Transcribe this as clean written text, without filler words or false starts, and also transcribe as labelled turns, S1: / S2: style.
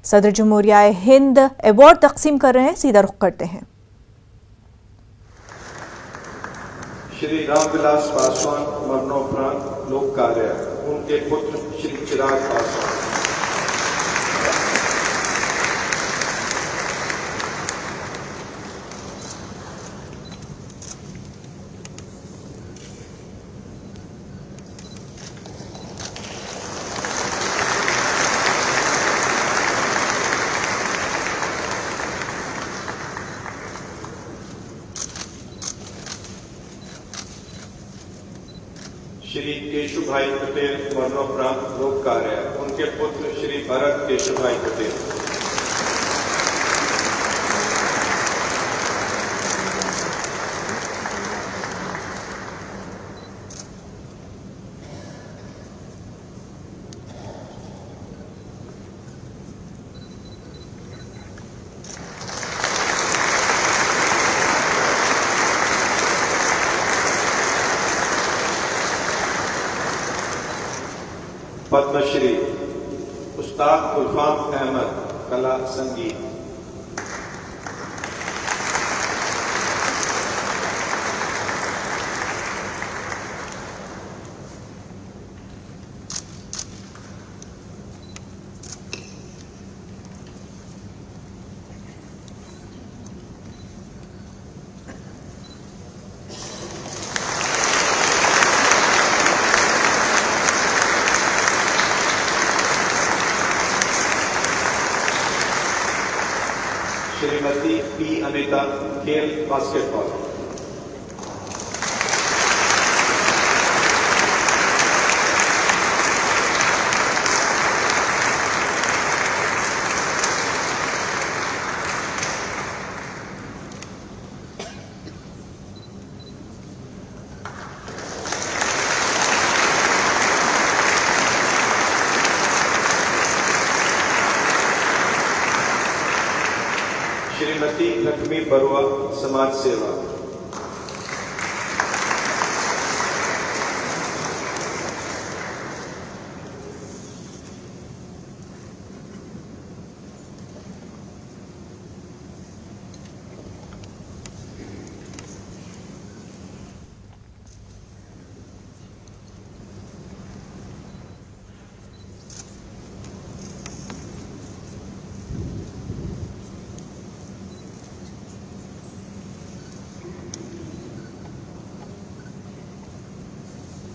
S1: सदर जमहूरिया हिंद अवार्ड तकसीम कर रहे हैं, सीधा रुख करते हैं।
S2: श्री रामविलास पासवान मरणोपरांत लोक कार्य, उनके पुत्र श्री चिराग पासवान। श्री केशुभाई पटेल मरणोपरांत लोक कार्य, उनके पुत्र श्री भरत केशुभाई पटेल। पद्मश्री उस्ताद गुलफाम अहमद, कला संगीत। श्रीमती पी अनिता, खेल बास्केटबॉल। श्रीमती लक्ष्मी बरुआ, समाज सेवा।